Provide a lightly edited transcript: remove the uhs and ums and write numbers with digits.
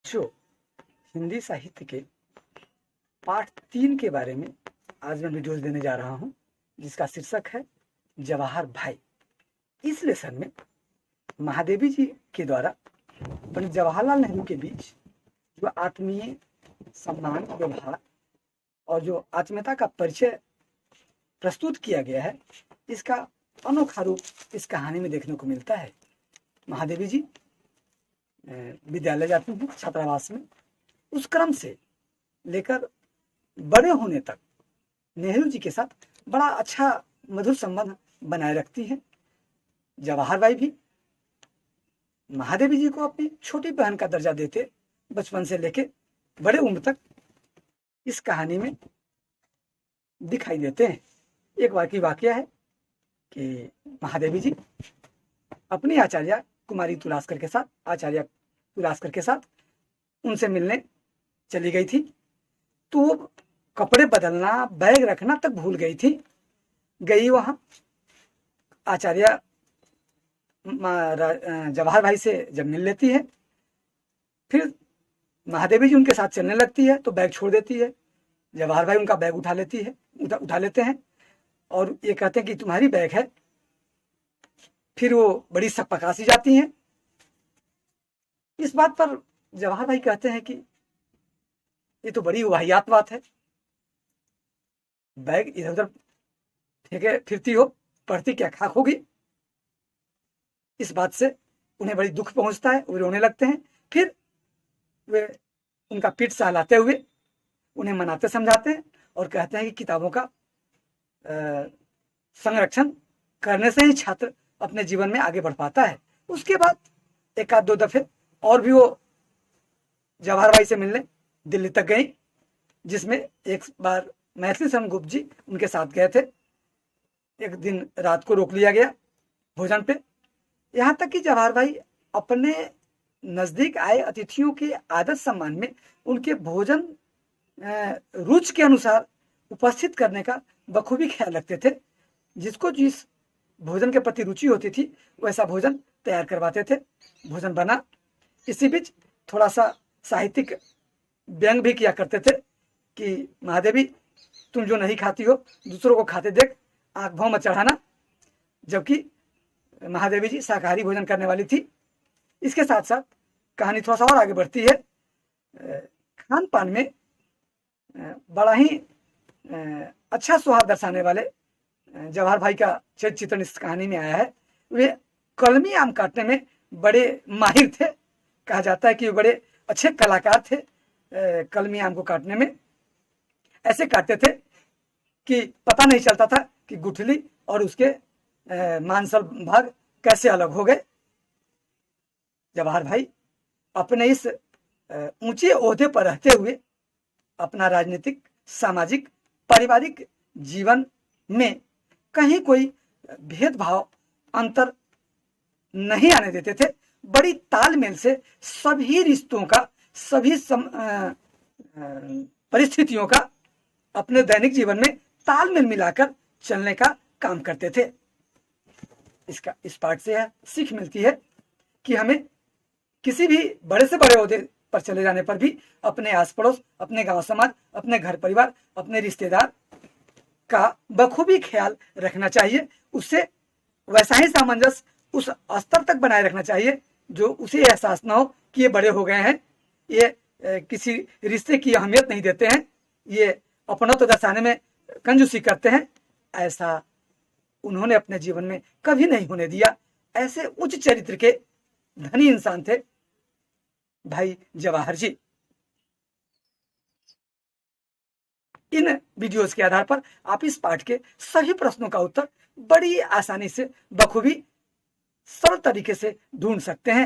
जो हिंदी साहित्य के पाठ 3 के बारे में आज मैं वीडियोस देने जा रहा हूं, जिसका शीर्षक है जवाहर भाई। इस लेसन में महादेवी जी के द्वारा पंडित जवाहरलाल नेहरू के बीच जो आत्मीय सम्मान, व्यवहार और जो आत्मीयता का परिचय प्रस्तुत किया गया है, इसका अनोखा रूप इस कहानी में देखने को मिलता है। महादेवी जी विद्यालय जाती हैं छात्रावास में। उस क्रम से लेकर बड़े होने तक नेहरू जी के साथ बड़ा अच्छा मधुर संबंध बनाए रखती हैं। जवाहर भाई भी महादेवी जी को अपनी छोटी बहन का दर्जा देते बचपन से लेकर बड़े उम्र तक इस कहानी में दिखाई देते हैं। एक बार की वाकया है कि महादेवी जी अपनी आचार्य कुमारी तुलास्कर के साथ उनसे मिलने चली गई थी, तो वो कपड़े बदलना, बैग रखना तक भूल गई थी। गई वहां आचार्य जवाहर भाई से जब मिल लेती है, फिर महादेवी जी उनके साथ चलने लगती है तो बैग छोड़ देती है। जवाहर भाई उनका बैग उठा लेते हैं और ये कहते हैं कि तुम्हारी बैग है। फिर वो बड़ी सकपका सी जाती हैं। इस बात पर जवाहर भाई कहते हैं कि ये तो बड़ी वाहियात बात है, बैग इधर उधर फेंके फिरती हो, पढ़ती क्या खाक होगी। इस बात से उन्हें बड़ी दुख पहुंचता है, वो रोने लगते हैं। फिर वे उनका पीठ सहलाते हुए उन्हें मनाते समझाते हैं और कहते हैं कि किताबों का संरक्षण करने से ही छात्र अपने जीवन में आगे बढ़ पाता है। उसके बाद एक आध दो दफे और भी वो जवाहर भाई से मिलने दिल्ली तक गई, जिसमें एक बार मैथिली शरण गुप्त जी उनके साथ गए थे। एक दिन रात को रोक लिया गया भोजन पे। यहाँ तक कि जवाहर भाई अपने नजदीक आए अतिथियों के आदर सम्मान में उनके भोजन रुचि के अनुसार उपस्थित करने का बखूबी ख्याल रखते थे। जिसको जिस भोजन के प्रति रुचि होती थी वैसा भोजन तैयार करवाते थे। भोजन बना, इसी बीच थोड़ा सा साहित्यिक व्यंग भी किया करते थे कि महादेवी तुम जो नहीं खाती हो दूसरों को खाते देख आंख भौं मत चढ़ाना, जबकि महादेवी जी शाकाहारी भोजन करने वाली थी। इसके साथ साथ कहानी थोड़ा सा और आगे बढ़ती है। खान पान में बड़ा ही अच्छा स्वभाव दर्शाने वाले जवाहर भाई का चरित्र चित्रण इस कहानी में आया है। वे कलमी आम काटने में बड़े माहिर थे। कहा जाता है कि वे बड़े अच्छे कलाकार थे कलमी आम को काटने में। ऐसे काटते थे कि पता नहीं चलता था कि गुठली और उसके मांसल भाग कैसे अलग हो गए। जवाहर भाई अपने इस ऊंचे ओहदे पर रहते हुए अपना राजनीतिक, सामाजिक, पारिवारिक जीवन में कहीं कोई भेदभाव, अंतर नहीं आने देते थे। बड़ी तालमेल से सभी रिश्तों का, सभी परिस्थितियों का अपने दैनिक जीवन में तालमेल मिलाकर चलने का काम करते थे। इस पाठ से यह सीख मिलती है कि हमें किसी भी बड़े से बड़े ओहदे पर चले जाने पर भी अपने आस पड़ोस, अपने गांव समाज, अपने घर परिवार, अपने रिश्तेदार का बखूबी ख्याल रखना चाहिए। उससे वैसा ही सामंजस्य उस स्तर तक बनाए रखना चाहिए जो उसे एहसास ना हो कि ये बड़े हो गए हैं, ये किसी रिश्ते की अहमियत नहीं देते हैं, ये अपनत्व दर्शाने में कंजूसी करते हैं। ऐसा उन्होंने अपने जीवन में कभी नहीं होने दिया। ऐसे उच्च चरित्र के धनी इंसान थे भाई जवाहर जी। इन वीडियोस के आधार पर आप इस पाठ के सभी प्रश्नों का उत्तर बड़ी आसानी से बखूबी सरल तरीके से ढूंढ सकते हैं।